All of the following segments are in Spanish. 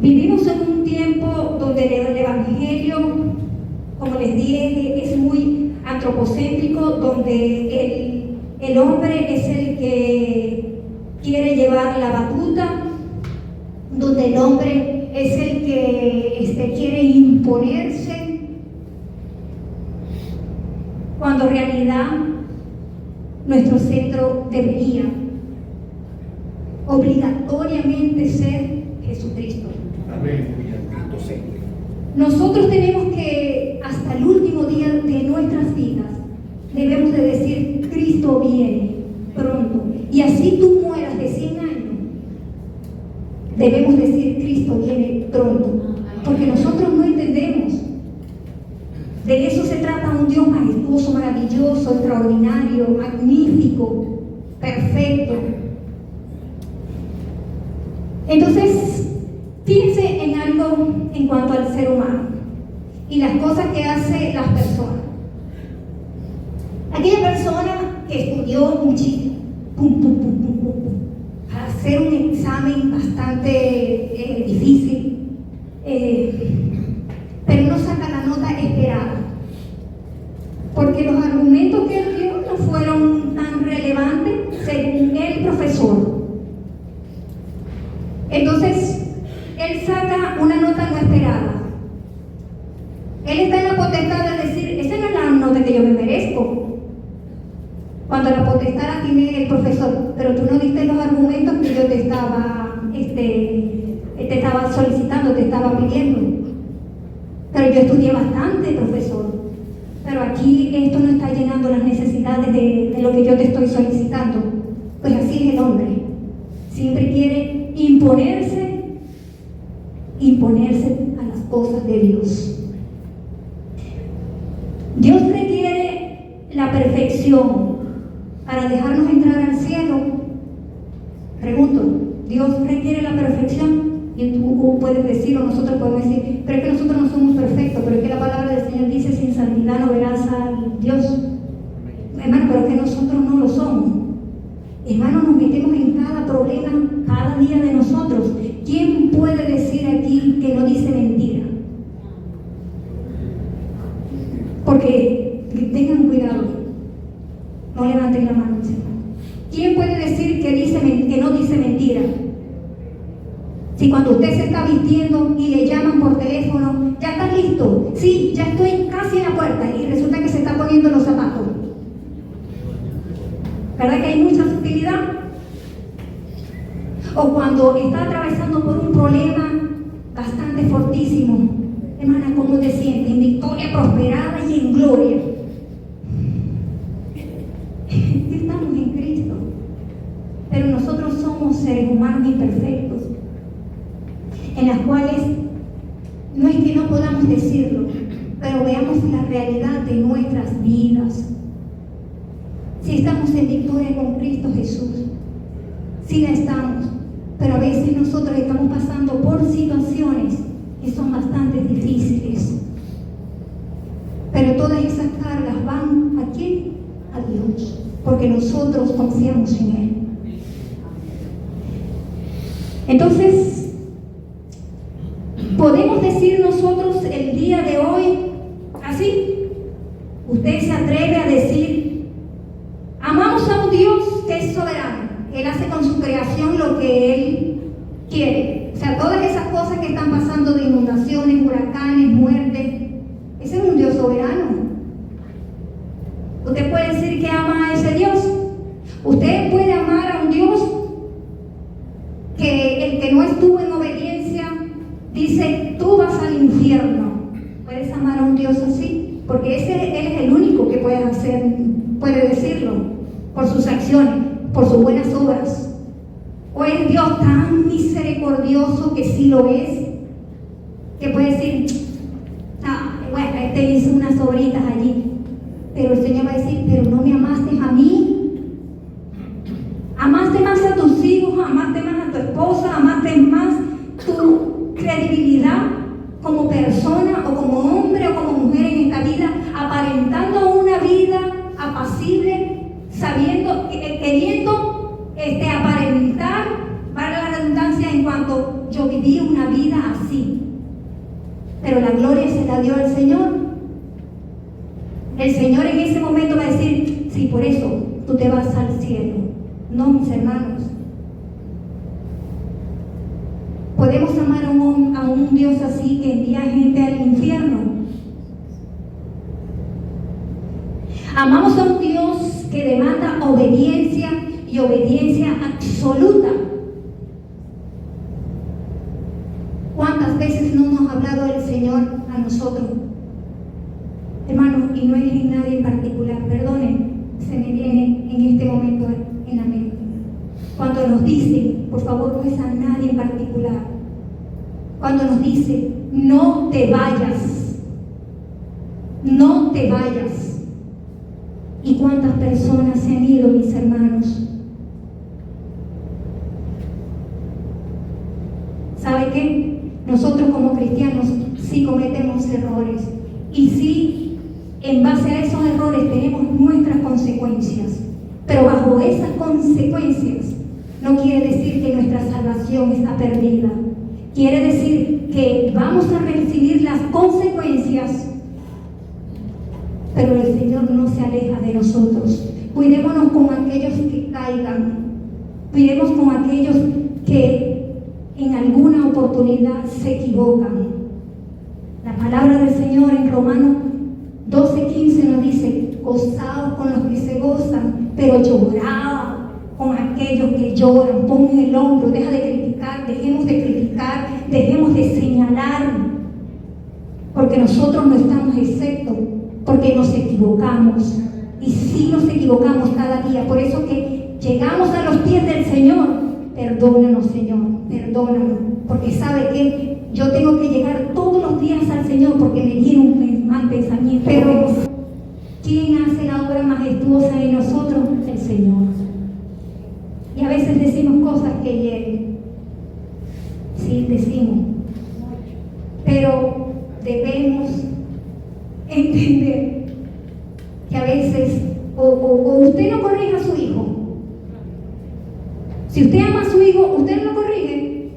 Vivimos en un tiempo donde el Evangelio, como les dije, es muy antropocéntrico, donde el hombre es el que quiere llevar la batuta, donde el hombre es el que quiere imponerse, cuando en realidad nuestro centro debería obligatoriamente ser Jesucristo. Amén. Nosotros tenemos que, hasta el último día de nuestras vidas, debemos de decir: Cristo viene pronto. Y así tú mueras de 100 años, debemos decir: Cristo viene pronto. Porque nosotros no entendemos. De eso se trata un Dios majestuoso, maravilloso, extraordinario, magnífico, perfecto. Entonces, fíjense en algo en cuanto al ser humano y las cosas que hace las personas. Aquella persona que estudió muchísimo, para hacer un examen bastante difícil, pero no saca la nota esperada, porque los argumentos que él dio no fueron tan relevantes según el profesor. Entonces, él saca una nota no esperada. Él está en la potestad de decir: esa no es la nota que yo me merezco. Cuando la potestad la tiene el profesor, pero tú no diste los argumentos que yo te estaba solicitando, te estaba pidiendo. Pero yo estudié bastante, profesor. Pero aquí esto no está llenando las necesidades de lo que yo te estoy solicitando. Pues así es el hombre. Siempre quiere imponerse a las cosas de Dios. Dios requiere la perfección para dejarnos entrar al cielo. Pregunto, ¿Dios requiere la perfección? Y tú puedes decir, o nosotros podemos decir: pero es que nosotros no somos perfectos, pero es que la palabra del Señor dice: sin santidad no verás a Dios. Hermano, pero es que nosotros no lo somos. Hermano, nos metemos en cada problema cada día de nosotros. ¿Quién puede decir aquí que no dice mentira? Porque tengan cuidado, no levanten la mano. ¿Quién puede decir que no dice mentira? Si cuando usted se está vistiendo y le llaman por teléfono: ¿ya estás listo? Sí, ya estoy casi en la puerta, y resulta que se está poniendo los zapatos. ¿Verdad que hay mucha sutilidad? O cuando está atravesando por un problema bastante fortísimo: hermana, ¿cómo te sientes? En victoria, prosperada y en gloria. Estamos en Cristo, pero nosotros somos seres humanos imperfectos, en las cuales no es que no podamos decirlo, pero veamos la realidad de nuestras vidas. Si estamos en victoria con Cristo Jesús, sí la estamos, pero a veces nosotros estamos pasando por situaciones que son bastante difíciles. Pero todas esas cargas van ¿a quién? A Dios, porque nosotros confiamos en Él. Entonces, podemos decir nosotros el día de hoy así. Usted se atreve a decir: amamos a un Dios que es soberano. Él hace con su creación lo que Él quiere. O sea, todas esas cosas que están pasando de inundaciones, huracanes, muerte, ese es un Dios soberano. Usted puede decir que ama a ese Dios. Usted puede amar a un Dios que el que no estuvo en obediencia dice: tú vas al infierno. ¿Puedes amar a un Dios así? Porque Él es el único que puede decirlo por sus acciones, por sus buenas obras. O es Dios tan misericordioso que sí lo es, que puede decir: bueno, hizo unas obritas allí, pero el Señor va a decir: pero no me amaste a mí. Amaste más a tus hijos, amaste más a tu esposa, amaste más tu credibilidad como persona o como hombre o como mujer en esta vida, aparentando una vida apacible, sabiendo, queriendo aparentar, para la redundancia, en cuanto yo viví una vida así. Pero la gloria se la dio al Señor. El Señor en ese momento va a decir, sí, por eso tú te vas al cielo. No, mis hermanos. ¿Podemos amar a un Dios así que envía gente al infierno? Amamos a un Dios que demanda obediencia y obediencia absoluta. ¿Cuántas veces no nos ha hablado el Señor a nosotros? Hermanos, y no es en nadie en particular, perdonen, se me viene en este momento en la mente. Cuando nos dice, por favor, no es a nadie en particular. Cuando nos dice, no te vayas, no te vayas. ¿Y cuántas personas se han ido, mis hermanos? ¿Sabe qué? Nosotros como cristianos sí cometemos errores y sí, en base a esos errores tenemos nuestras consecuencias, pero bajo esas consecuencias no quiere decir que nuestra salvación está perdida. Quiere decir que vamos a recibir las consecuencias, pero el Señor no se aleja de nosotros. Cuidémonos con aquellos que caigan, cuidemos con aquellos que en alguna oportunidad se equivocan. La palabra del Señor en Romanos 12:15 nos dice, gozaos con los que se gozan, pero llorad con aquellos que lloran. Pon el hombro, deja de criticar, dejemos de criticar, dejemos de señalar, porque nosotros no estamos exceptos, porque nos equivocamos, y sí nos equivocamos cada día. Por eso que llegamos a los pies del Señor. Perdónanos, Señor, perdónanos, porque sabe que yo tengo que llegar todos los días al Señor porque me viene un mal pensamiento. Pero ¿quién hace la obra majestuosa en nosotros? El Señor. Y a veces decimos cosas que hieren. Sí, decimos. Pero debemos entender que a veces o usted no corrige a su hijo. Si usted ama a su hijo, usted no lo corrige.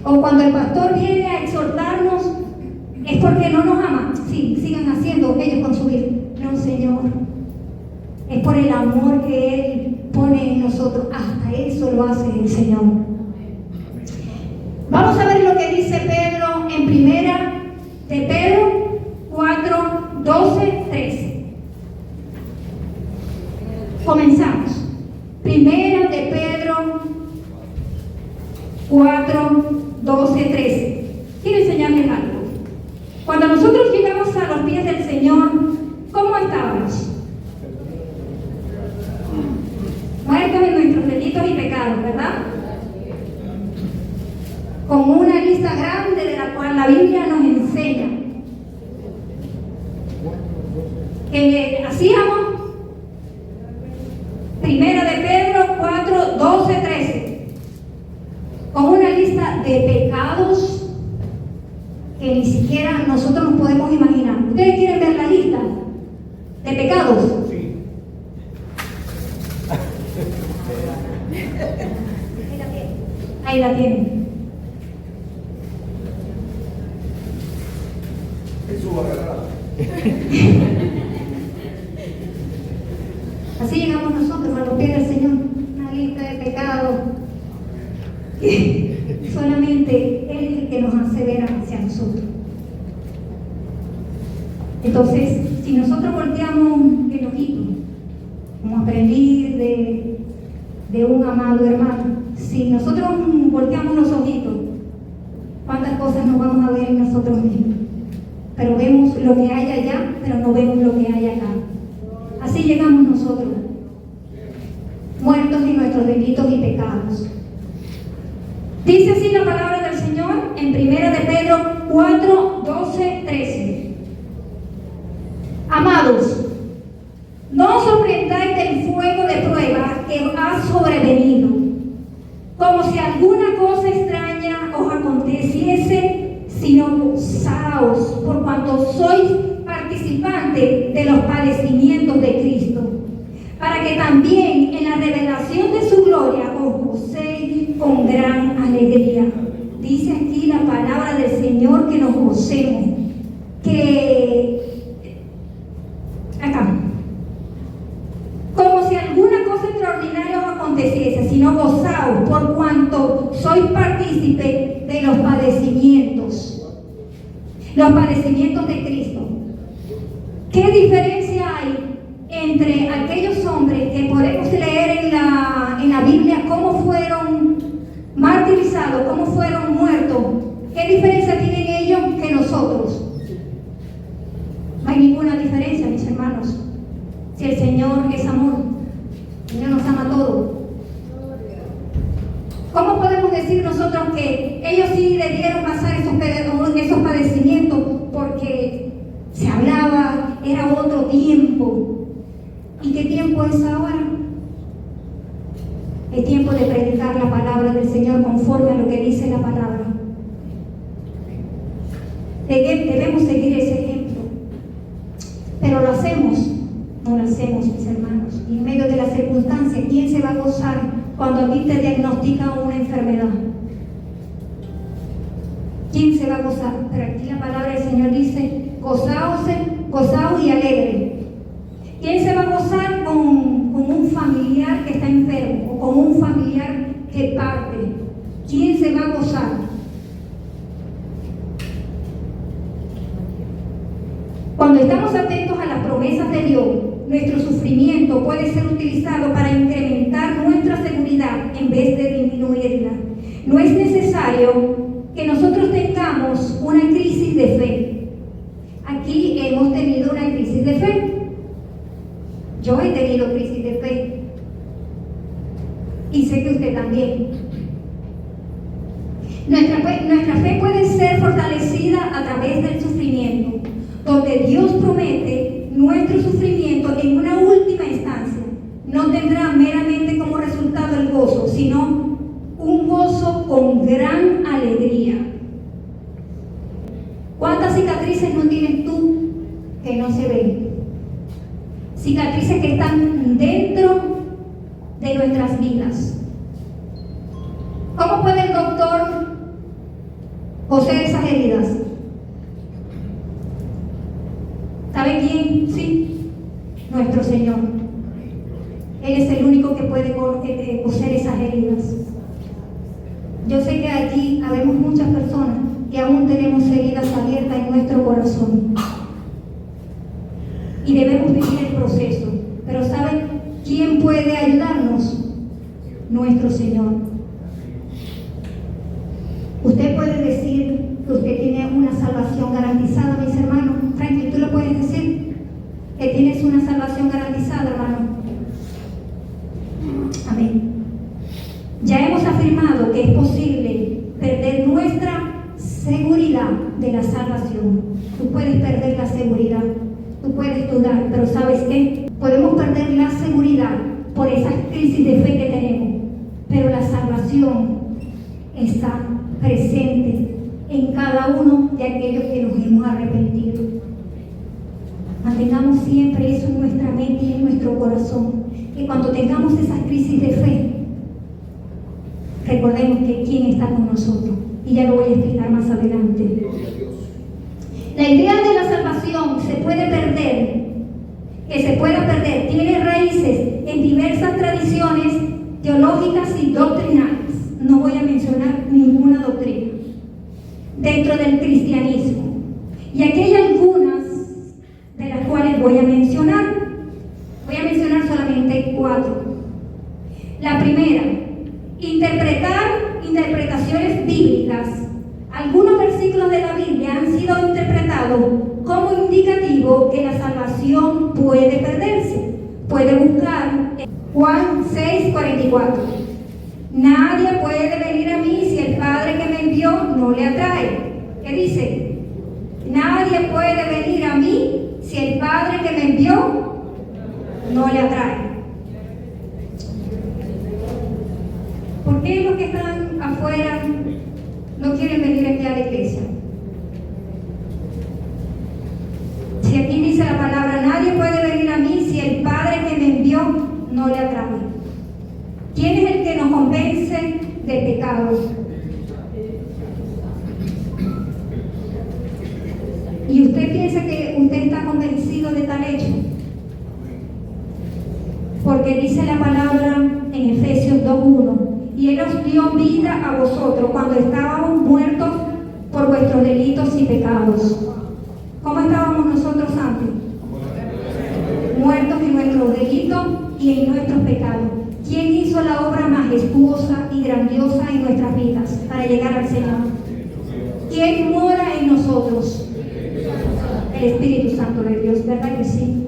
O cuando el pastor viene a exhortarnos, es porque no nos ama. Sí, sigan haciendo ellos con su vida. No, Señor. Es por el amor que Él pone en nosotros. Hasta eso lo hace el Señor. Vamos a ver lo que dice Pedro en primera de Pedro 4:12-13. Comenzamos. Primera de Pedro 4:12-13. Quiero enseñarles algo. Cuando nosotros llegamos a los pies del Señor, ¿cómo estábamos? Muertos en nuestros delitos y pecados, ¿verdad? Con una lista grande de la cual la Biblia nos enseña que hacíamos. Primera de Pedro 4:12-13. Con una lista de pecados que ni siquiera nosotros nos podemos imaginar. ¿Ustedes quieren ver la lista de pecados? Sí. Ahí la tienen. Jesús va a agarrar. Así llegamos nosotros a los pies del Señor. Una lista de pecados. Solamente Él es el que nos hace ver hacia nosotros. Entonces, si nosotros volteamos el ojito, como aprendí de un amado hermano, si nosotros volteamos los ojitos, ¿cuántas cosas nos vamos a ver en nosotros mismos? Pero vemos lo que hay allá, pero no vemos lo que hay acá. Así llegamos nosotros, muertos en nuestros delitos y pecados. Dice así la palabra del Señor en primera de Pedro 4:12-13. Amados, no os sorprendáis del fuego de prueba que ha sobrevenido, como si alguna cosa extraña os aconteciese, sino gozaos por cuanto sois participantes de los padecimientos de Cristo, para que también en la revelación de su gloria os gocéis con gran alegría. conocemos, que acá, como si alguna cosa extraordinaria os aconteciese, sino gozaos por cuanto sois partícipe de los padecimientos de Cristo. ¿Qué diferencia hay entre aquellos hombres que podemos leer en la Biblia cómo fueron martirizados, cómo fueron muertos? ¿Qué diferencia tienen ellos que nosotros? No hay ninguna diferencia, mis hermanos. Si el Señor es amor, el Señor nos ama a todos. ¿Cómo podemos decir nosotros que ellos sí debieron pasar esos padecimientos porque se hablaba, era otro tiempo? ¿Y qué tiempo es ahora? Es tiempo de predicar la palabra del Señor conforme a lo que dice la palabra. Debemos seguir ese ejemplo. Pero lo hacemos. No lo hacemos, mis hermanos. Y en medio de las circunstancias, ¿quién se va a gozar cuando a ti te diagnostican una enfermedad? ¿Quién se va a gozar? Pero aquí la palabra del Señor dice: gozaos y alegre. ¿Quién se va a gozar con un familiar que está enfermo o con un familiar que parte? ¿Quién se va a gozar? Cuando estamos atentos a las promesas de Dios, nuestro sufrimiento puede ser utilizado para incrementar nuestra seguridad en vez de disminuirla. No es necesario que nosotros tengamos una crisis de fe. Aquí hemos tenido una crisis de fe. Yo he tenido crisis de fe. Y sé que usted también. Nuestra fe puede ser fortalecida a través del sufrimiento, donde Dios promete nuestro sufrimiento en una última instancia. No tendrá meramente como resultado el gozo, sino un gozo con gran alegría. ¿Cuántas cicatrices no tienes tú que no se ven? Cicatrices que están dentro de nuestras vidas. ¿Cómo puede el doctor coser esas heridas? ¿Sabe quién? Sí, nuestro Señor. Él es el único que puede coser esas heridas. Yo sé que aquí habemos muchas personas que aún tenemos heridas abiertas en nuestro corazón. Y debemos vivir el proceso. Pero ¿saben quién puede ayudarnos? Nuestro Señor. Usted puede decir que usted tiene una salvación garantizada, mis hermanos. Franklin, ¿tú lo puedes decir? Que tienes una salvación garantizada, hermano. Amén. Ya hemos afirmado que es posible perder nuestra seguridad de la salvación. Tú puedes perder la seguridad, tú puedes dudar, pero ¿sabes qué? Podemos perder la seguridad por esa crisis de fe que tenemos, pero la salvación está presente en cada uno de aquellos que nos hemos arrepentido. Mantengamos siempre eso en nuestra mente y en nuestro corazón, que cuando tengamos esas crisis de fe, recordemos que quién está con nosotros, y ya lo voy a explicar más adelante. La idea de la salvación se puede perder, tiene raíces en diversas tradiciones teológicas y doctrinales. No voy a mencionar ninguna doctrina dentro del cristianismo, y aquí hay algunas de las cuales voy a mencionar solamente 4. La primera, interpretaciones bíblicas. Algunos versículos de la Biblia han sido interpretados como indicativo que la salvación puede perderse. Puede buscar Juan 6:44. Nadie puede venir a mí si el Padre que me envió no le atrae. ¿Qué dice? Nadie puede venir a mí si el Padre que me envió no le atrae. ¿Por qué los que están afuera no quieren venir aquí a la iglesia? Si aquí dice la palabra, nadie puede venir a mí si el Padre que me envió no le atrae. ¿Quién es el que nos convence del pecado? porque dice la palabra en Efesios 2:1, y Él os dio vida a vosotros cuando estábamos muertos por vuestros delitos y pecados. ¿Cómo estábamos nosotros antes? Muertos en nuestros delitos y en nuestros pecados. ¿Quién hizo la obra majestuosa y grandiosa en nuestras vidas para llegar al Señor? ¿Quién mora en nosotros? El Espíritu Santo de Dios, ¿verdad que sí?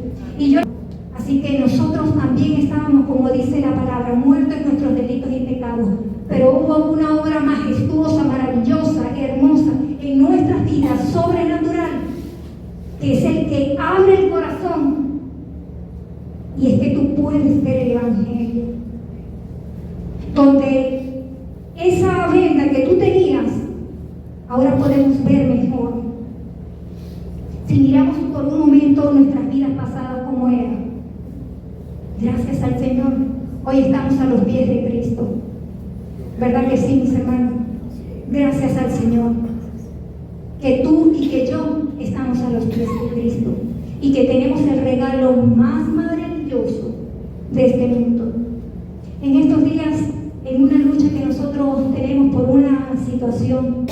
Así que nosotros también estábamos, como dice la palabra, muertos en nuestros delitos y pecados. Pero hubo una obra majestuosa, maravillosa, hermosa en nuestras vidas, sobrenatural, que es el que abre el corazón. Y es que tú puedes ver el Evangelio, donde esa venda que tú tenías, ahora podemos ver mejor. Si miramos por un momento nuestras vidas pasadas como eran, gracias al Señor, hoy estamos a los pies de Cristo. ¿Verdad que sí, mis hermanos? Gracias al Señor, que tú y que yo estamos a los pies de Cristo y que tenemos el regalo más maravilloso de este mundo. En estos días, en una lucha que nosotros tenemos por una situación,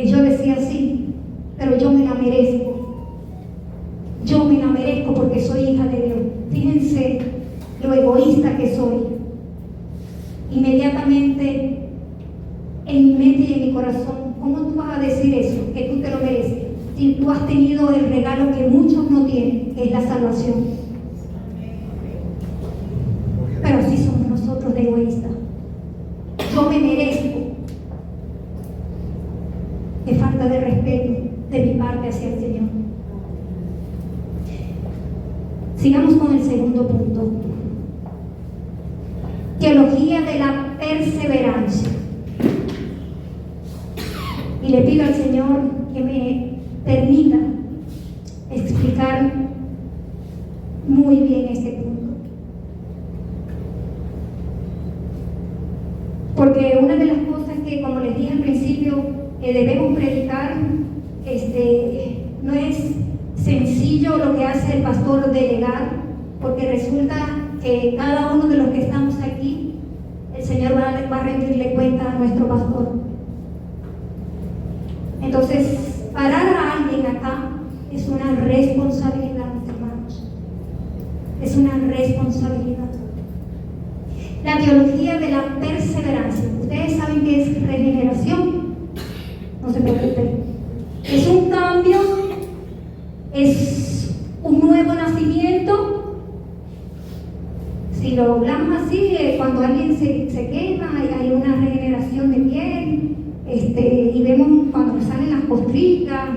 yo decía sí, pero yo me la merezco. Yo me la merezco porque soy hija de Dios. Fíjense lo egoísta que soy. Inmediatamente en mi mente y en mi corazón, ¿cómo tú vas a decir eso? Que tú te lo mereces. Si tú has tenido el regalo que muchos no tienen, que es la salvación. Pero así somos nosotros de egoístas. Yo me merezco. Qué falta de respeto de mi parte hacia el Señor. Sigamos con el segundo punto. Teología de la perseverancia. Y le pido al Señor que me permita explicar muy bien este punto. Porque una de las cosas que, como les dije al principio, debemos predicar, no es sencillo lo que hace el pastor delegar, porque resulta que cada uno de los que estamos aquí, el Señor va a rendirle cuenta a nuestro pastor. Entonces, parar a alguien acá es una responsabilidad, mis hermanos. Es una responsabilidad. La teología de la perseverancia. Ustedes saben que es regeneración. No se preocupen. Es un cambio, es un nuevo nacimiento. Si lo hablamos así, cuando alguien se quema, hay una regeneración de piel, y vemos cuando salen las costricas,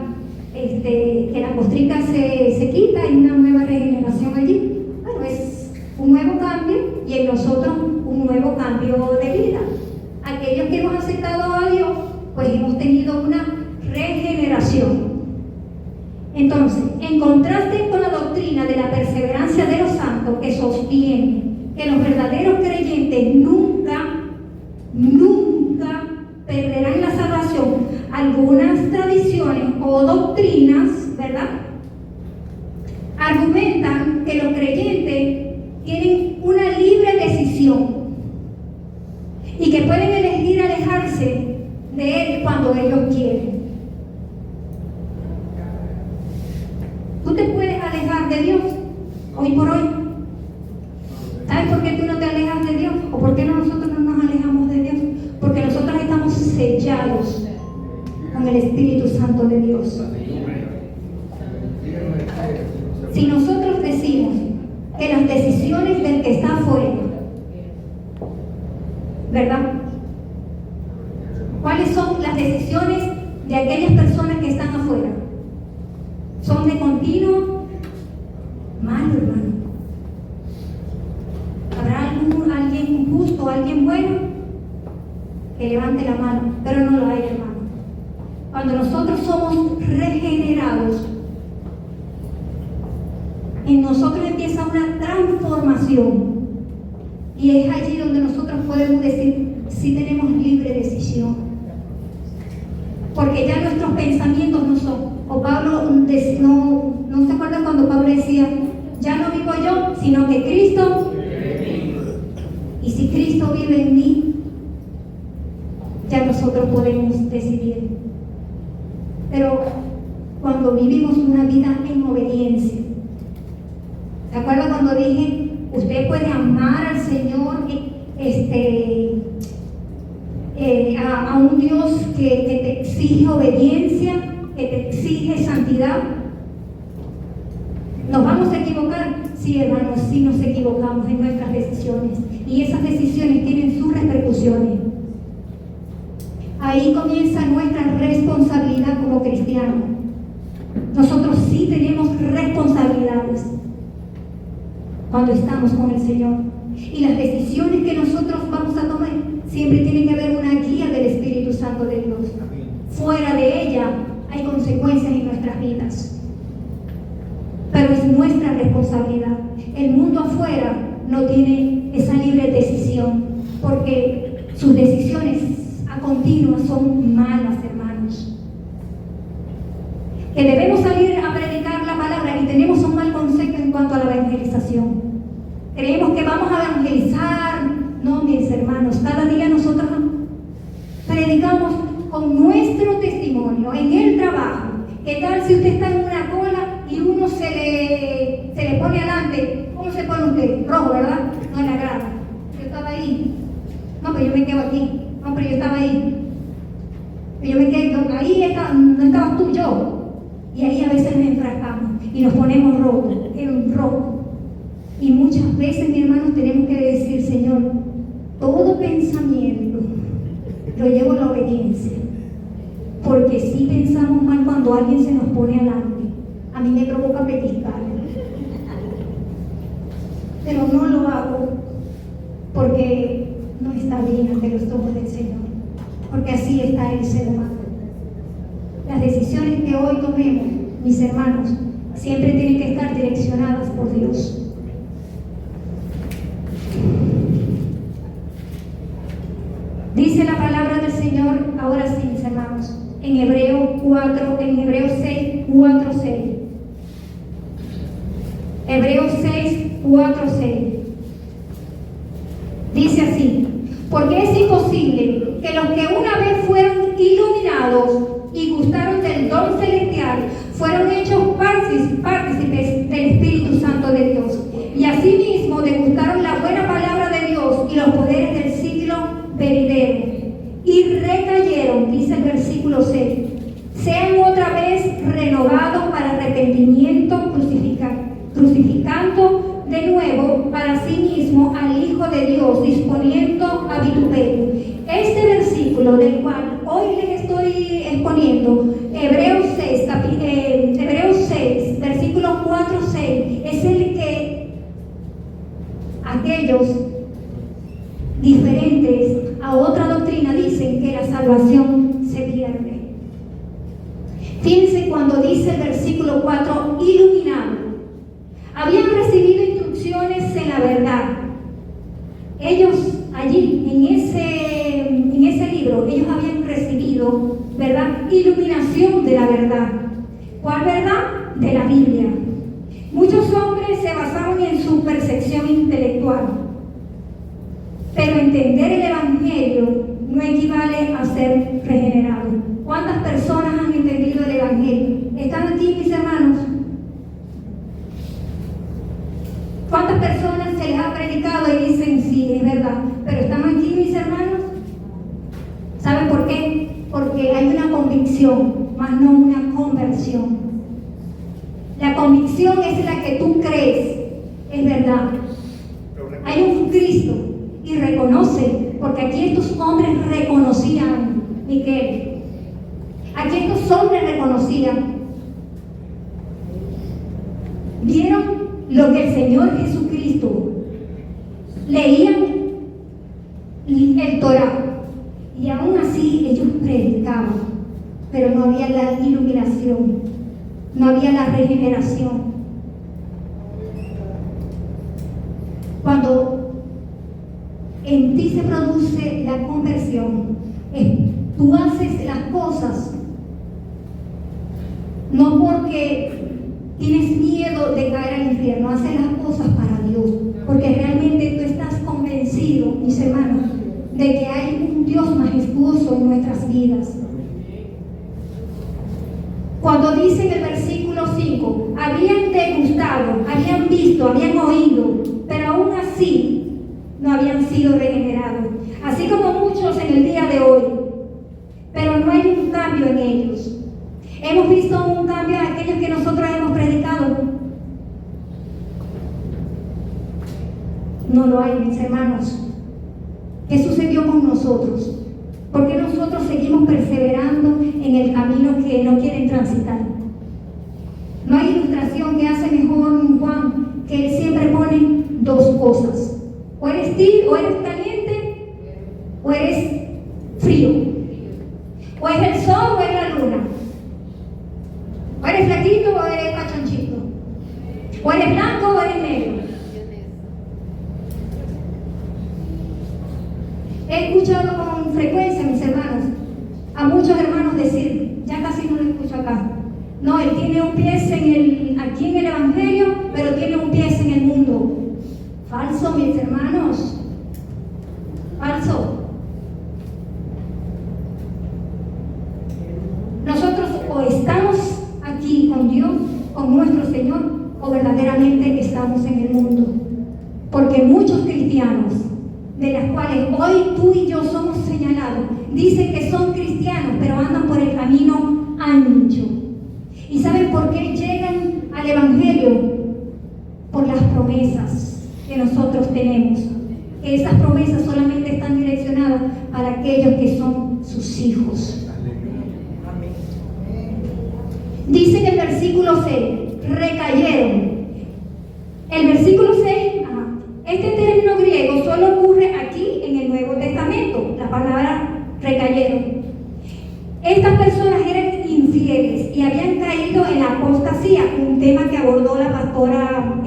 que la costrica se quita, hay una nueva regeneración allí. Bueno, es un nuevo cambio y en nosotros un nuevo cambio de vida. Aquellos que hemos aceptado a Dios, pues hemos tenido una regeneración. Entonces, en contraste con la doctrina de la perseverancia de los santos, que sostiene que los verdaderos creyentes nunca perderán la salvación, algunas tradiciones o doctrinas, ¿verdad?, argumentan que los creyentes tienen una libre decisión y que pueden elegir alejarse de Él cuando ellos quieren. Tú te puedes alejar de Dios hoy por hoy. ¿Sabes por qué tú no te alejas de Dios? ¿O por qué nosotros no nos alejamos de Dios? Porque nosotros estamos sellados con el Espíritu Santo de Dios. Si nosotros decimos que las decisiones del que está afuera, ¿verdad? ¿Cuáles son las decisiones de aquellas personas que están afuera? Son de continuo malo, hermano. ¿Habrá alguien justo, alguien bueno? Que levante la mano, pero no lo hay, hermano. Cuando nosotros somos regenerados, en nosotros empieza una transformación, y es allí donde nosotros podemos decir si tenemos libre decisión, porque ya nuestros pensamientos no son, o Pablo no se acuerda cuando Pablo decía, ya no vivo yo, sino que Cristo vive en mí, ya nosotros podemos decidir. Pero cuando vivimos una vida en obediencia, ¿se acuerdan cuando dije, usted puede amar al Señor, a un Dios que te exige obediencia, que te exige santidad? ¿Nos vamos a equivocar? Sí, hermanos, sí nos equivocamos en nuestras decisiones, y esas decisiones tienen sus repercusiones. Ahí comienza nuestra responsabilidad como cristianos. Nosotros sí tenemos responsabilidades cuando estamos con el Señor, y las decisiones que nosotros vamos a tomar siempre tiene que haber una guía del Espíritu Santo de Dios. Fuera de ella hay consecuencias en nuestras vidas, pero es nuestra responsabilidad. El mundo afuera no tiene esa libre decisión, porque sus decisiones a continuo son malas, hermanos. Que debemos salir a predicar la palabra y tenemos un mal concepto en cuanto a la evangelización. Creemos que vamos a evangelizar. No, mis hermanos, cada día nosotros predicamos con nuestro testimonio en el trabajo. ¿Qué tal si usted está en una cola y uno se le pone adelante? ¿Cómo se pone usted? Rojo, ¿verdad? No le agrada. Yo estaba ahí. No, pero yo me quedo aquí. No, pero yo estaba ahí. Pero yo me quedo ahí, no estabas tú, yo. Y ahí a veces nos enfrascamos y nos ponemos rojo. Y muchas veces, mi hermano, tenemos que decir, Señor, todo pensamiento lo llevo a la obediencia. Porque si pensamos mal cuando alguien se nos pone adelante, a mí me provoca pellizcar. Pero no lo hago porque no está bien ante los ojos del Señor. Porque así está el ser humano. Las decisiones que hoy tomemos, mis hermanos, siempre tienen que estar direccionadas por Dios. Dice la palabra del Señor, ahora sí, mis hermanos, en Hebreos 6, 4, 6. Hebreos 6, 4, 6. Dice así: porque es imposible que los que una vez fueron iluminados y gustaron del don celestial fueron hechos partícipes del Espíritu Santo de Dios, y asimismo degustaron la buena palabra de Dios y los poderes del siglo venidero, y recayeron, dice el versículo 6, sean otra vez renovados para arrepentimiento, crucificando de nuevo para sí mismo al Hijo de Dios, disponiendo a vituperio. Este versículo del cual hoy les estoy exponiendo, Hebreos 6, versículos 4, 6, es el que aquellos diferentes a otra doctrina dicen que la salvación se pierde. Fíjense cuando dice el versículo 4, iluminado. Habían recibido instrucciones en la verdad. Ellos allí, en ese libro, ellos habían recibido, ¿verdad?, iluminación de la verdad. ¿Cuál verdad? De la Biblia. Muchos hombres se basaron en su percepción intelectual, pero entender el Evangelio no equivale a ser regenerado. ¿Cuántas personas han entendido el Evangelio? ¿Están aquí, mis hermanos? ¿Cuántas personas se les ha predicado y dicen, sí, es verdad? Pero ¿están aquí, mis hermanos? ¿Saben por qué? Porque hay una convicción, más no una conversión. La convicción es la que tú crees, es verdad. Hay un Cristo y reconoce, porque aquí estos hombres reconocían, Miquel. Aquí estos hombres reconocían. Vieron lo que el Señor Jesucristo, leían el Torá, y aún así ellos predicaban, pero no había la iluminación, no había la regeneración. Cuando en ti se produce la conversión, tú haces las cosas no porque tienes miedo de caer al infierno, haces las cosas para Dios, porque realmente tú estás convencido, mis hermanos, de que hay un Dios majestuoso en nuestras vidas. Cuando dice en el versículo 5, habían degustado, habían visto, habían oído, pero aún así no habían sido regenerados. Así como muchos en el día de hoy, pero no hay un cambio en ellos. Hemos visto un cambio en aquellos que nosotros hemos predicado. No lo hay, mis hermanos. ¿Qué sucedió con nosotros? ¿Por qué nosotros seguimos perseverando en el camino que no quieren transitar? No hay ilustración que hace mejor Juan, que él siempre pone dos cosas. O eres tibio, o eres caliente, o eres frío. O es el sol, o es la luna. O eres flaquito, o eres pachonchito. O eres blanco, o eres negro. He escuchado con frecuencia, mis hermanos, a muchos hermanos decir, ya casi no lo escucho acá, no, él tiene un pie aquí en el Evangelio, pero tiene un pie en el mundo. Falso, mis hermanos, falso. Nosotros o estamos aquí con Dios, con nuestro Señor, o verdaderamente estamos en el mundo. Porque muchos cristianos, de las cuales hoy tú y yo somos señalados, dicen que son cristianos, pero andan por el camino ancho. ¿Y saben por qué llegan al Evangelio? Por las promesas que nosotros tenemos. Esas promesas solamente están direccionadas para aquellos que son sus hijos. Dice en el versículo 6, recayeron. El versículo 6, este término griego solo ocurre aquí en el Nuevo Testamento, la palabra recayeron. Estas personas eran infieles y habían caído en la apostasía, un tema que abordó la pastora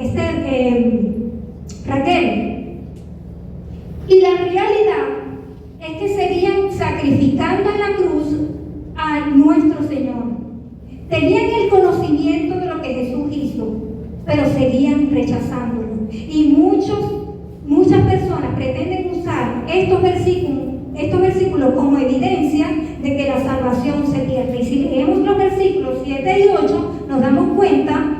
Raquel. Y la realidad es que seguían sacrificando en la cruz a nuestro Señor. Tenían el conocimiento de lo que Jesús hizo, pero seguían rechazándolo. Y muchas personas pretenden usar estos versículos como evidencia de que la salvación se pierde. Y si leemos los versículos 7 y 8, nos damos cuenta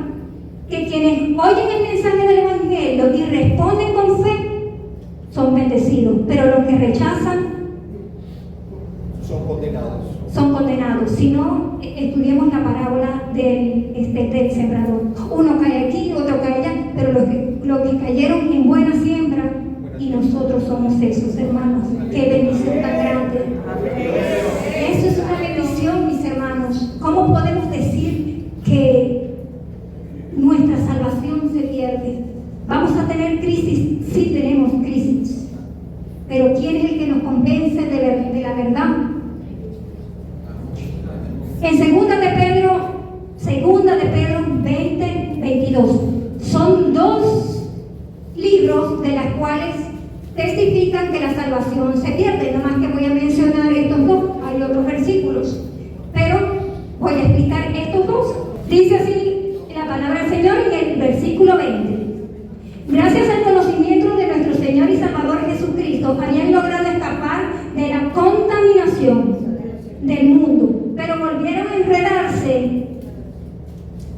que quienes oyen el mensaje del Evangelio y responden con fe son bendecidos, pero los que rechazan son condenados. Si no, estudiemos la parábola del sembrador. Uno cae aquí, otro cae allá, pero los que cayeron en buena siembra, y nosotros somos esos, hermanos. Qué bendición tan grande. Eso es una bendición, mis hermanos. ¿Cómo podemos decir que nuestra salvación se pierde? ¿Vamos a tener crisis? Sí, tenemos crisis. Pero ¿quién es el que nos convence de la verdad? En segunda de Pedro 20:22, son dos libros de las cuales testifican que la salvación se pierde. No más que voy a mencionar estos dos, hay otros versículos, pero voy a explicar estos dos. Dice así la palabra del Señor en el versículo 20. Gracias al conocimiento de nuestro Señor y Salvador Jesucristo, habían logrado escapar de la contaminación del mundo, pero volvieron a enredarse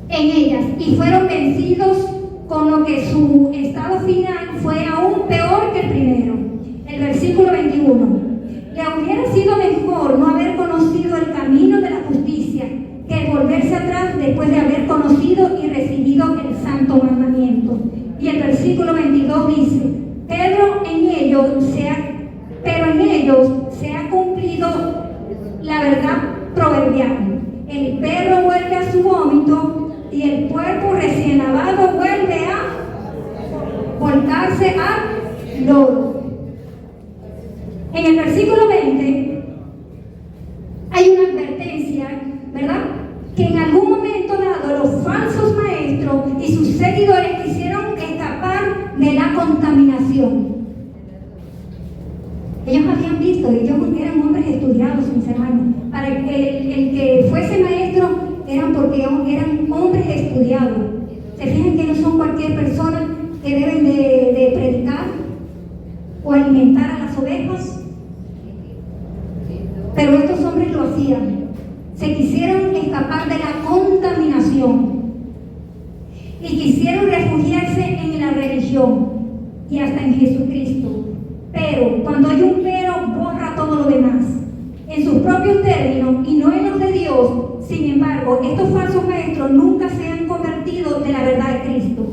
en ellas y fueron vencidos, con lo que su estado final fue aún peor que el primero. El versículo 21. Le hubiera sido mejor no haber conocido el camino de la justicia que volverse atrás después de haber conocido y recibido el santo mandamiento. Y el versículo 22 dice, pero en ellos se ha cumplido la verdad proverbial. El perro vuelve a su vómito y el cuerpo recién lavado vuelve a volcarse al lodo. En el versículo 20 hay una advertencia, ¿verdad? Que en algún momento dado los falsos maestros y sus seguidores quisieron escapar de la contaminación. Ellos habían visto, ellos eran hombres estudiados, mis hermanos. Para el que fuese maestro eran porque eran hombres estudiados. ¿Se fijan que no son cualquier persona que deben de predicar o alimentar a las ovejas? hombres lo hacían. Se quisieron escapar de la contaminación y quisieron refugiarse en la religión y hasta en Jesucristo. Pero cuando hay un pero, borra todo lo demás en sus propios términos y no en los de Dios. Sin embargo, estos falsos maestros nunca se han convertido de la verdad de Cristo.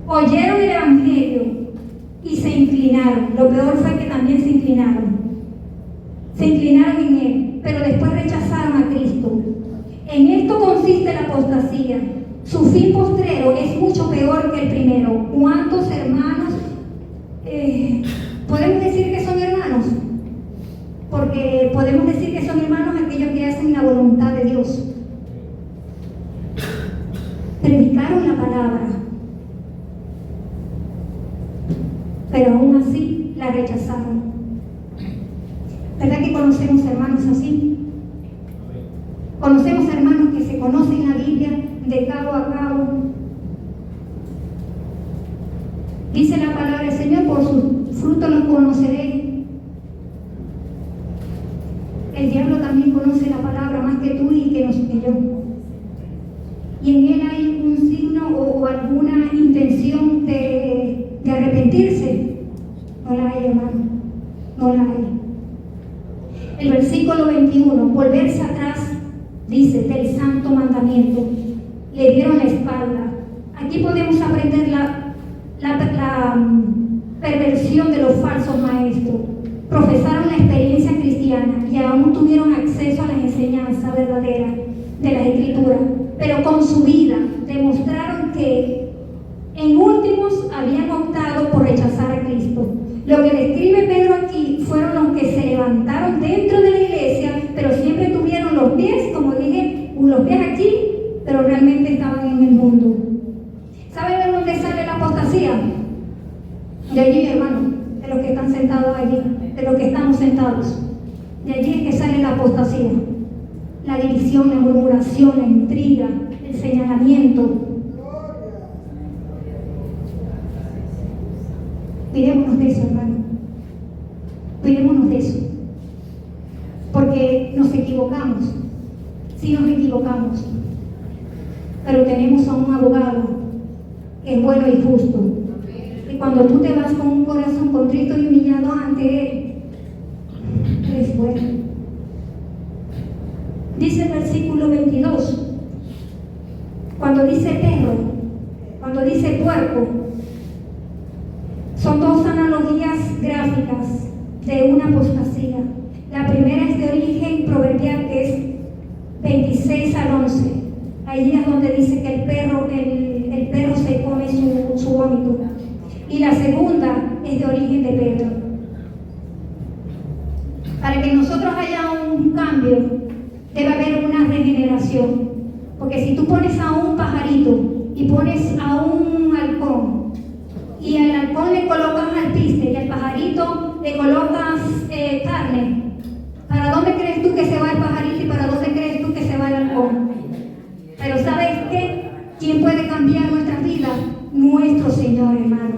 Oyeron el Evangelio y se inclinaron. Lo peor fue que también se inclinaron. Se inclinaron en Él, pero después rechazaron a Cristo. En esto consiste la apostasía. Su fin postrero es mucho peor que el primero. ¿Cuántos hermanos podemos decir que son hermanos? Porque podemos decir que son hermanos aquellos que hacen la voluntad de Dios. Predicaron la palabra, pero aún así la rechazaron. ¿Verdad que conocemos hermanos así? Conocemos hermanos que se conocen la Biblia de cabo a cabo. Dice la palabra del Señor: por sus frutos los conoceréis. El diablo también conoce la palabra más que tú y que yo. Y en él hay un signo o alguna intención de arrepentirse. No la hay, hermano. No la hay. El versículo 21, volverse atrás, dice, del santo mandamiento. Le dieron la espalda. Aquí podemos aprender la perversión de los falsos maestros. Profesaron la experiencia cristiana y aún tuvieron acceso a la enseñanza verdadera de las Escrituras, pero con su vida demostraron que en últimos habían optado por rechazar a Cristo. Lo que describe Pedro aquí fueron los que se levantaron dentro de la iglesia, pero siempre tuvieron los pies, como dije, los pies aquí, pero realmente estaban en el mundo. ¿Saben de dónde sale la apostasía? De allí, hermano, de los que están sentados allí, de los que estamos sentados. De allí es que sale la apostasía. La división, la murmuración, la intriga, el señalamiento. Cuidémonos de eso, hermano. Cuidémonos de eso. Porque nos equivocamos. Sí nos equivocamos. Pero tenemos a un abogado que es bueno y justo. Y cuando tú te vas con un corazón contrito y humillado ante Él, eres bueno. Dice el versículo 22, cuando dice perro, cuando dice puerco, son dos analogías gráficas de una apostasía. La primera es de origen proverbial, que es 26 al 11. Allí es donde dice que el perro se come su vómito. Y la segunda es de origen de Pedro. Para que nosotros haya un cambio, debe haber una regeneración. Porque si tú pones a un pajarito y pones a un halcón, y al halcón le colocas alpiste y al pajarito le colocas carne, ¿para dónde crees tú que se va el pajarito y para dónde crees tú que se va el halcón? Pero ¿sabes qué? ¿Quién puede cambiar nuestras vidas? Nuestro Señor, hermano.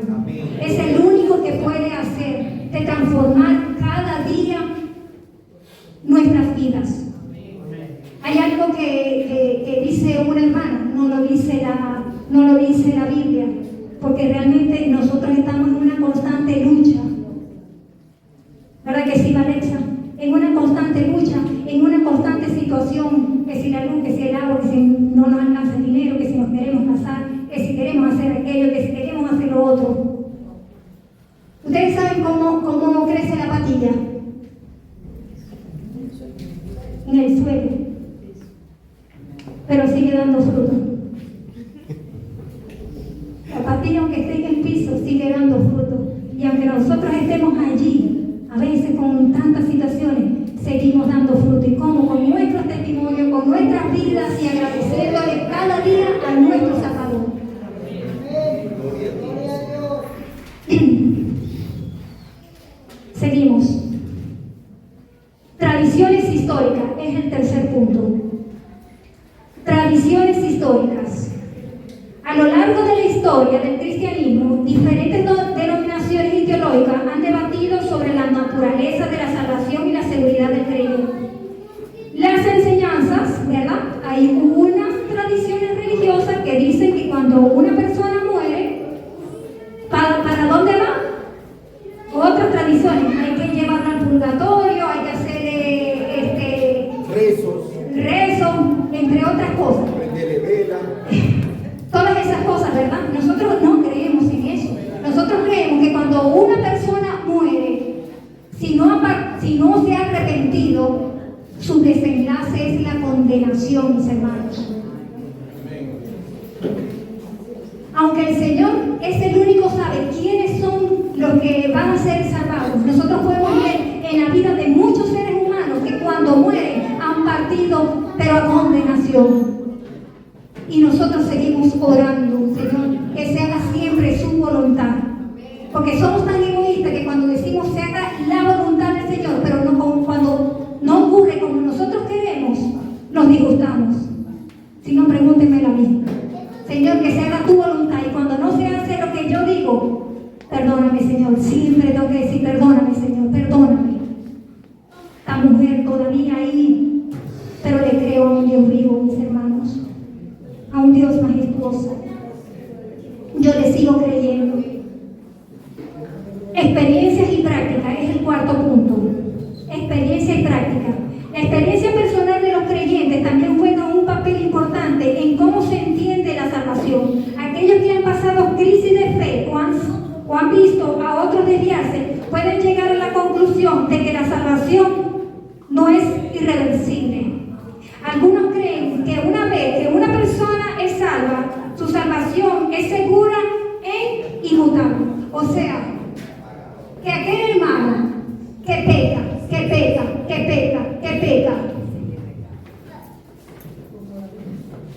Es el único que puede hacer de transformar cada día nuestras vidas. Hay algo que dice una hermana, no lo dice la Biblia, porque realmente nosotros estamos en una constante lucha. ¿Verdad que sí, Alexa? En una constante lucha, en una constante situación, que si la luz, que si el agua, que si no nos alcanza el dinero, que si nos queremos casar, que si queremos hacer aquello, que si queremos hacer lo otro. ¿Ustedes saben cómo crece la patilla? En el suelo. Pero sigue dando fruto. La patilla, aunque esté en el piso, sigue dando fruto. Y aunque nosotros estemos allí, a veces con tantas situaciones, seguimos dando fruto. ¿Y cómo? Con nuestro testimonio, con nuestras vidas y agradeciéndole cada día a nuestro Salvador. Seguimos. Tradiciones históricas es el tercer punto. Tradiciones históricas. A lo largo de la historia del cristianismo, diferentes denominaciones ideológicas han debatido sobre la naturaleza de la salvación y la seguridad del creyente. hay unas tradiciones religiosas que dicen que cuando una persona muere, ¿para dónde va? Otras tradiciones, hay que llevarla al purgatorio, hay que hacer rezos, entre otras cosas. Prenderle vela. Todas esas cosas, ¿verdad? Nosotros no creemos en eso. Nosotros creemos que cuando una persona muere, si no se ha arrepentido, su desenlace es la condenación, mis hermanos. Aunque el Señor es el único que sabe quiénes son los que van a ser salvados, nosotros podemos ver en la vida de muchos seres humanos que cuando mueren han partido, pero a condenación. Y nosotros seguimos orando, Señor, que se haga siempre su voluntad. Porque somos tan egoístas que cuando decimos se haga la voluntad del Señor, pero cuando no ocurre como nosotros queremos, nos disgustamos. Si no, pregúntenmelo a mí. Señor, que se haga tu voluntad. Y cuando no se hace lo que yo digo, perdóname, Señor. Siempre tengo que decir, perdóname, Señor, perdóname. Esta mujer todavía ahí, pero le creo a un Dios vivo, mis hermanos. A un Dios majestuoso. Yo le sigo creyendo. Experiencias y prácticas es el cuarto punto. Experiencia y práctica. La experiencia personal de los creyentes también juega un papel importante en cómo se entiende la salvación. Aquellos que han pasado crisis de fe o han visto a otros desviarse pueden llegar a la conclusión de que la salvación no es irreversible. Algunos creen que una vez que una persona es salva, su salvación es segura e inmutable. O sea, que aquel hermano que peca,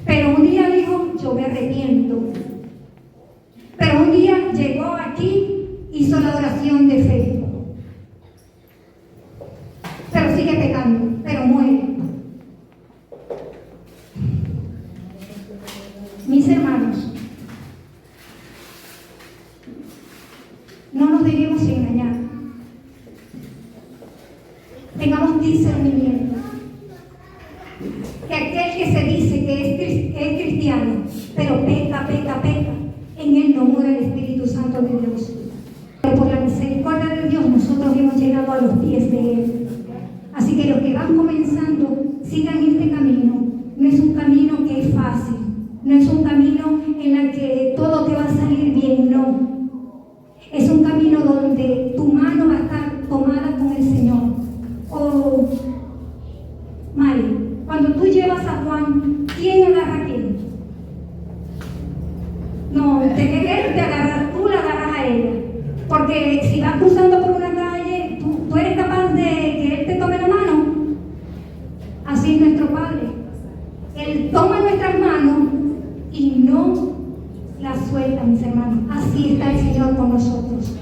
pero un día dijo, yo me arrepiento. Pero un día llegó aquí, hizo la oración de fe. Pero sigue pecando, pero muere. Mis hermanos, no nos debemos engañar. Tengamos discernimiento. Que aquel que se dice que es cristiano, pero peca, en él no mora el Espíritu Santo de Dios. Pero por la misericordia de Dios nosotros hemos llegado a los pies de Él. Así que los que van comenzando, sigan este camino. No es un camino que es fácil. No es un camino en el que todo te va a salir bien, no. Es un camino donde tu mano va a estar tomada con el Señor. Oh, Mari, cuando tú llevas a Juan, ¿quién agarra a quién? No, tú la agarras a ella. Porque si vas cruzando por una calle, tú eres capaz de que Él te tome la mano. Así es nuestro Padre. Él toma nuestras manos y no las suelta, mis hermanos. Así está el Señor con nosotros.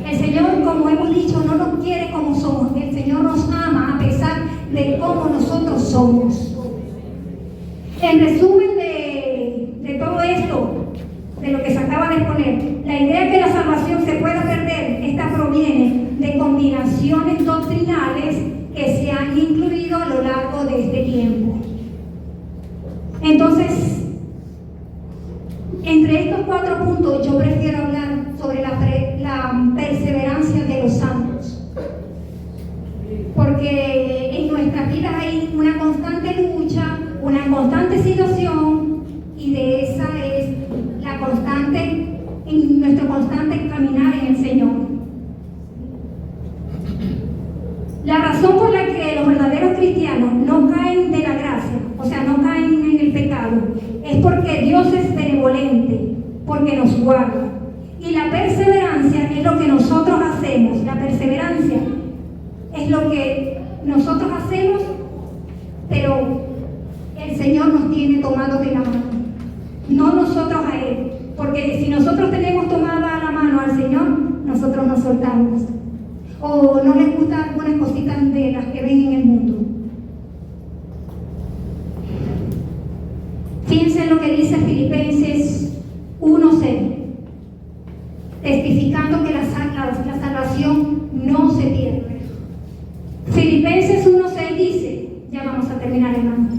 El Señor, como hemos dicho, no nos quiere como somos. El Señor nos ama a pesar de cómo nosotros somos. En resumen de todo esto, de lo que se acaba de exponer, la idea de que la salvación se pueda perder, esta proviene de combinaciones doctrinales que se han incluido a lo largo de este tiempo. Entonces, entre estos 4 puntos, yo prefiero hablar sobre la perseverancia de los santos. Porque en nuestras vidas hay una constante lucha, una constante situación, y de esa es la constante, en nuestro constante caminar en el Señor. La razón por la que los verdaderos cristianos no caen de la gracia, o sea, no caen en el pecado, es porque Dios es benevolente, porque nos guarda. Y la perseverancia es lo que nosotros hacemos. La perseverancia es lo que nosotros hacemos, pero el Señor nos tiene tomados de la mano, no nosotros a Él. Porque si nosotros tenemos tomada la mano al Señor, nosotros nos soltamos. O no les gustan algunas cositas de las que ven en el mundo. Piensen lo que dice Filipenses 1:6, testificando que la salvación no se pierde. Filipenses 1:6 dice, ya vamos a terminar, hermano.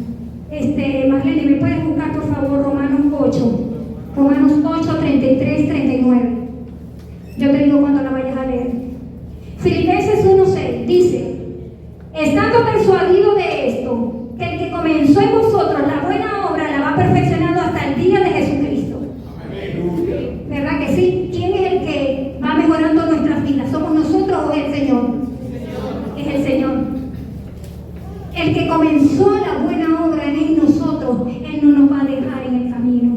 estando persuadido de esto, que el que comenzó en vosotros la buena obra la va perfeccionando hasta el día de Jesucristo. ¿Verdad que sí? ¿Quién es el que va mejorando nuestras vidas? ¿Somos nosotros o es el Señor? Es el Señor. El que comenzó la buena obra en nosotros, Él no nos va a dejar en el camino.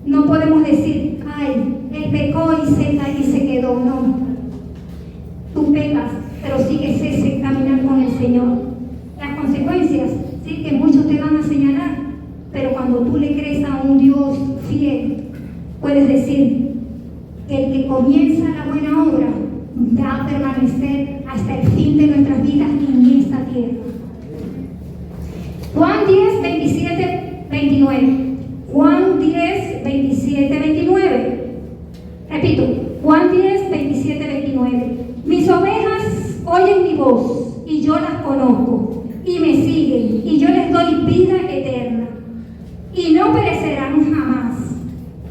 No podemos decir, ay, Él pecó y se quedó. No. Tú pecas, pero sigues ese caminar con el Señor. Las consecuencias, sí, que muchos te van a señalar, pero cuando tú le crees a un Dios fiel, puedes decir que el que comienza la buena obra va a permanecer hasta el fin de nuestras vidas en esta tierra. Juan 10, 27, 29. Juan 10, 27, 29. Repito, Juan 10, 27, 29. Mis ovejas oyen mi voz y yo las conozco y me siguen y yo les doy vida eterna y no perecerán jamás,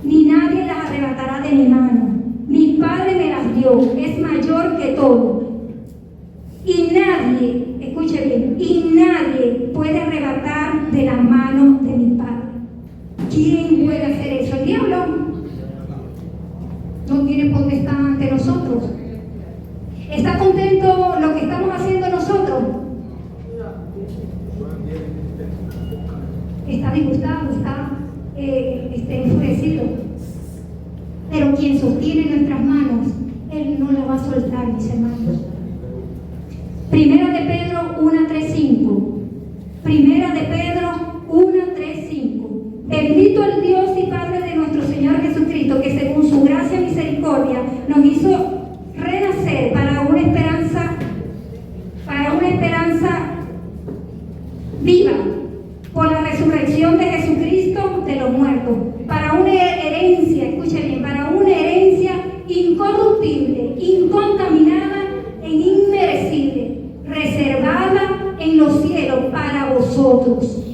ni nadie las arrebatará de mi mano. Mi Padre me las dio, es mayor que todo. Y nadie, escuche bien, y nadie puede arrebatar de la mano de mi Padre. ¿Quién puede hacer eso? El diablo no tiene potestad ante nosotros. ¿Está contento lo que estamos haciendo nosotros? Está disgustado, está enfurecido. Pero quien sostiene nuestras manos, Él no la va a soltar, mis hermanos. Primera de Pedro 1:3-5. Primera de Pedro 1:3-5. Bendito el Dios y Padre de nuestro Señor Jesucristo, que según su gracia y misericordia nos hizo renacer para una esperanza viva por la resurrección de Jesucristo de los muertos, para una herencia, escuchen bien, para una herencia incorruptible, incontaminada e inmerecible, reservada en los cielos para vosotros,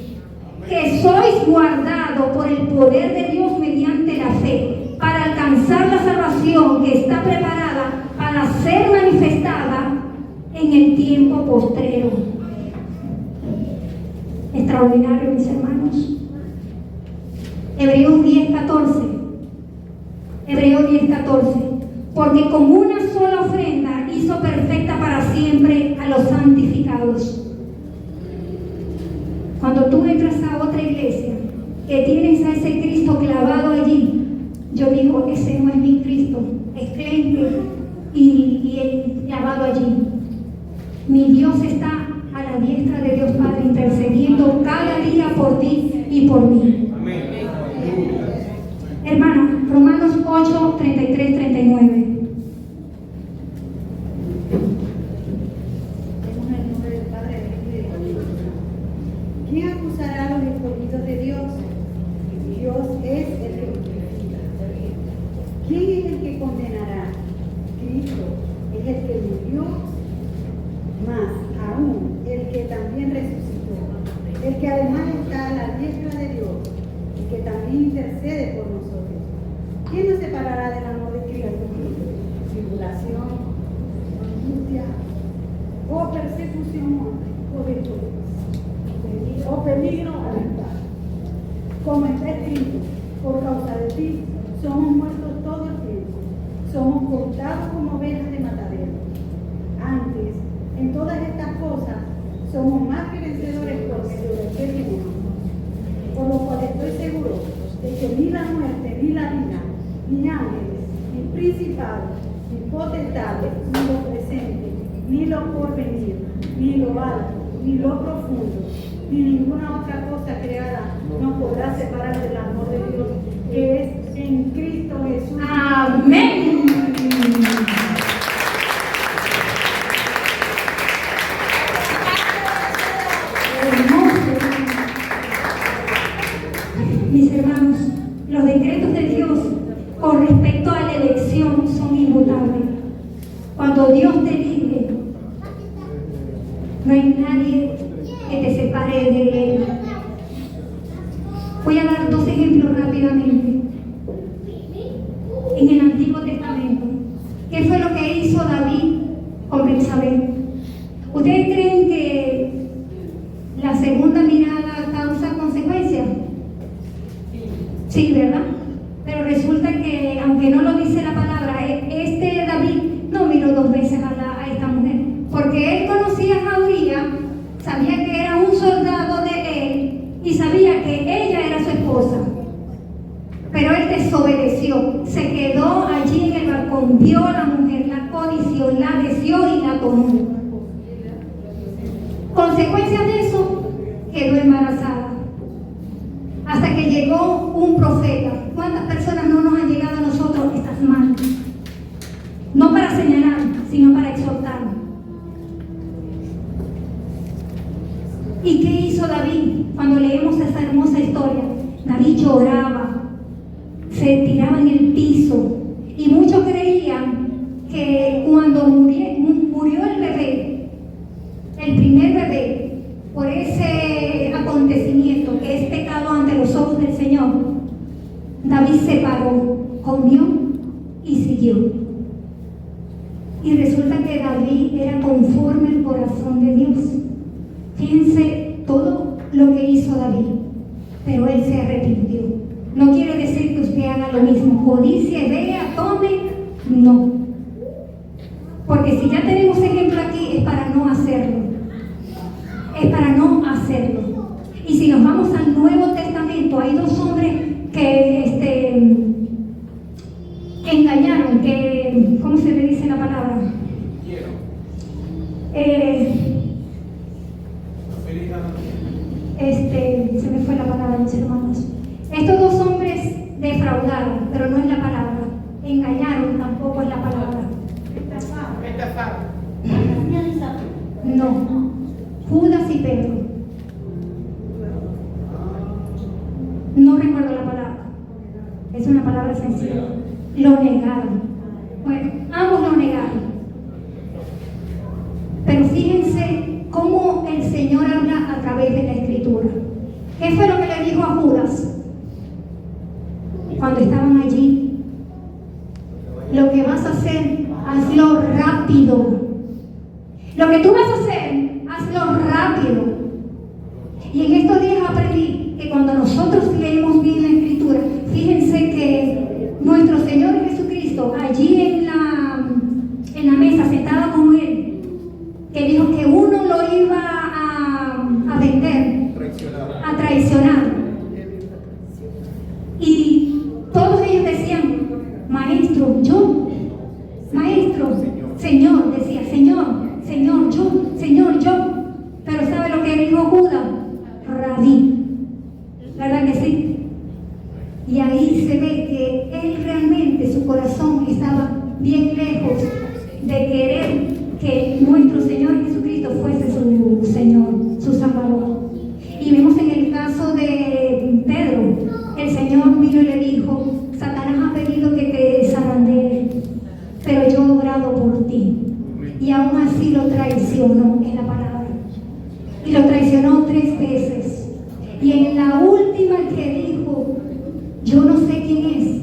que sois guardados por el poder de Dios mediante la fe, para alcanzar la salvación que está preparada para ser manifestada en el tiempo postrero. Extraordinario, mis hermanos. Hebreos 10:14. Hebreos 10:14. Porque con una sola ofrenda hizo perfecta para siempre a los santificados. Cuando tú entras a otra iglesia que tienes a ese Cristo clavado allí, yo digo, ese no es mi Cristo, es creyente y clavado allí. Mi Dios está a la diestra de Dios Padre intercediendo cada día por ti y por mí. Amén. Hermanos, Romanos 8, 33, 39. ¿Quién acusará a los escogidos de Dios? Dios es el que justifica. ¿Quién es el que condenará? Cristo es el que murió, más aún el que también resucitó, el que además está a la diestra de Dios y que también intercede por nosotros. ¿Quién nos separará del amor de Cristo? Tribulación, angustia, o persecución, o desnudez, o peligro o libertad. Como está escrito, por causa de ti somos muertos todo el tiempo, somos contados como ovejas de matadero. Antes, en todas estas cosas, somos más que vencedores por medio de aquel que nos amó. Por lo cual estoy seguro de que ni la muerte, ni la vida, ni ángeles, ni principados, ni potestades, ni lo presente, ni lo porvenir, ni lo alto, ni lo profundo, ni ninguna otra cosa creada nos podrá separar del amor de Dios que es en Cristo Jesús. Amén. Mis hermanos, los decretos de Dios con respecto a la elección son inmutables. Cuando Dios te elige, no hay nadie que te separe de Él. Voy a dar dos ejemplos rápidamente. En el Antiguo Testamento, ¿qué fue lo que hizo David con Betsabé? ¿Ustedes creen que desobedeció, se quedó allí en el balcón, vio a la mujer, la codició, la deseó y la tomó. Consecuencia de eso, quedó embarazada. Hasta que llegó un profeta. ¿Cuántas personas no nos han llegado a nosotros estas manos? No para señalar, sino para exhortar. ¿Y qué hizo David? Cuando leemos esa hermosa historia, David lloraba, se tiraba en el piso, y muchos creían que cuando murió el bebé, el primer bebé, por ese acontecimiento que es pecado ante los ojos del Señor, David se paró, comió y siguió. Y resulta que David era conforme al corazón de Dios. Fíjense todo lo que hizo David, pero él se arrepintió. No quiere decir que usted haga lo mismo, codicie, vea, tome, no. Porque si ya tenemos ejemplo aquí, es para no hacerlo. Es para no hacerlo. Y si nos vamos al Nuevo Testamento, hay dos hombres que engañaron, que, ¿cómo se le dice la palabra? Se me fue la palabra, mis hermanos. Estos dos hombres defraudaron, pero no es la palabra. Engañaron, tampoco es la palabra. No. Judas y Pedro. No recuerdo la palabra. Es una palabra sencilla. Lo negaron. Bueno, ambos lo negaron. Pero fíjense cómo el Señor habla a través de la Escritura. ¿Qué fue lo que le dijo a Judas cuando estaban allí? Lo que vas a hacer, hazlo rápido. Lo que tú vas a hacer, hazlo rápido. Y en estos días aprendí que cuando nosotros leemos bien la Escritura, fíjense que nuestro Señor Jesucristo, allí en la mesa, sentado con Él, que dijo que uno lo iba a vender, a traicionar. Y todos ellos decían, maestro, yo, maestro, Señor, decía, Señor, yo. Pero ¿sabe lo que dijo Judas? Rabí. ¿Verdad que sí? Y ahí se ve que él realmente, su corazón estaba bien lejos de querer que nuestro Señor Jesucristo fuese su Señor, su Salvador. Y vemos en el caso de Pedro, el Señor vino y le dijo, Satanás ha pedido que te zarandee, pero yo he orado por ti. Y aún así lo traicionó en la palabra. Y lo traicionó 3 veces. Y en la última que dijo, yo no sé quién es,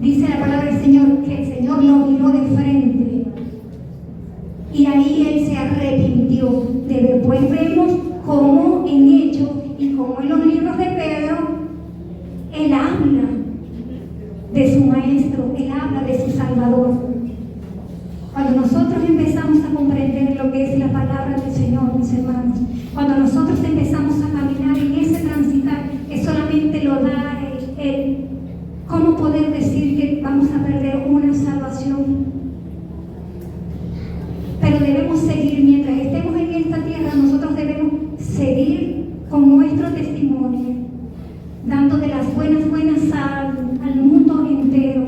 dice la palabra del Señor, que el Señor lo miró de frente. Y ahí él se arrepintió. Después vemos cómo en Hechos y como en los libros de Pedro, él habla de su maestro, él habla de su Salvador. Cuando nosotros empezamos a comprender lo que es la palabra del Señor, mis hermanos, cuando nosotros empezamos a caminar en ese transitar que solamente lo da Él, ¿cómo poder decir que vamos a perder una salvación? Pero debemos seguir, mientras estemos en esta tierra, nosotros debemos seguir con nuestro testimonio, dando de las buenas al mundo entero,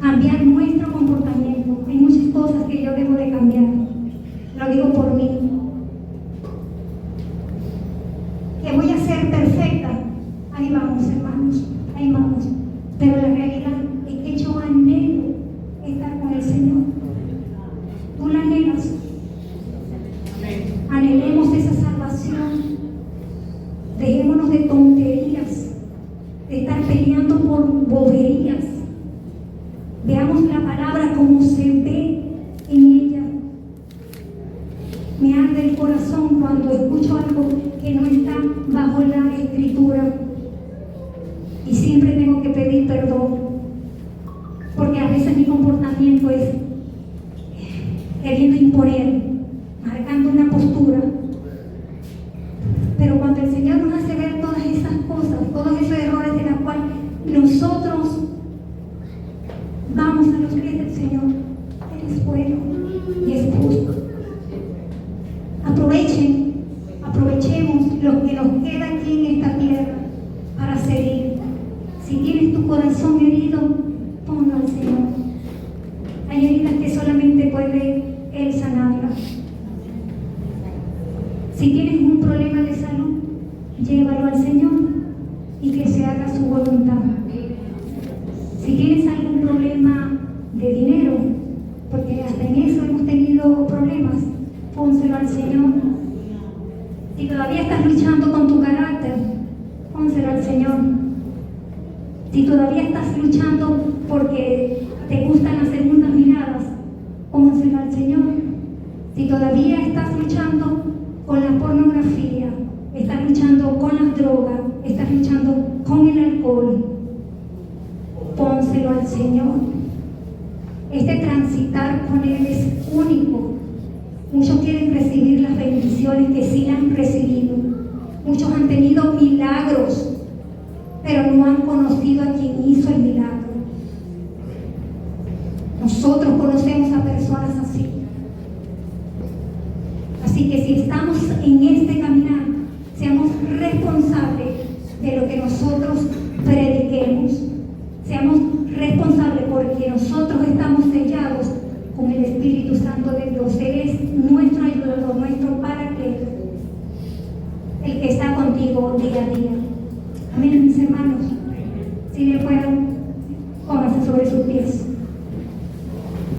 cambiar nuestro comportamiento. Hay muchas cosas que yo debo de cambiar, lo digo por mí. Que voy a ser perfecta, ahí vamos, hermanos, ahí vamos. Pero la realidad es que yo anhelo estar con el Señor. ¿Tú la anhelas? Anhelemos esa salvación. Dejémonos de tonterías, de estar peleando por boberías. Veamos la palabra como se ve en ella. Me arde el corazón cuando escucho algo que no está bajo la Escritura. Y siempre tengo que pedir perdón, porque a veces mi comportamiento es queriendo imponer, marcando una postura. Pero cuando el Señor nos hace ver todas esas cosas, todos esos errores de los cuales nosotros Si tienes un problema de salud, llévalo al Señor y que se haga su voluntad. Si tienes algún problema de dinero, porque hasta en eso hemos tenido problemas, pónselo al Señor. Si todavía estás luchando con tu carácter, pónselo al Señor. Si todavía estás luchando porque te gustan las segundas miradas, pónselo al Señor. Si todavía estás luchando con la pornografía, estás luchando con las drogas, estás luchando con el alcohol, pónselo al Señor. Este transitar con Él es único. Muchos quieren recibir las bendiciones que sí han recibido. Muchos han tenido milagros, pero no han conocido a quien hizo el milagro. Nosotros conocemos a personas así. Así que si estamos en este caminar, seamos responsables de lo que nosotros prediquemos. Seamos responsables porque nosotros estamos sellados con el Espíritu Santo de Dios. Él es nuestro ayudador, nuestro paracleto, el que está contigo día a día. Amén, mis hermanos. Si le puedo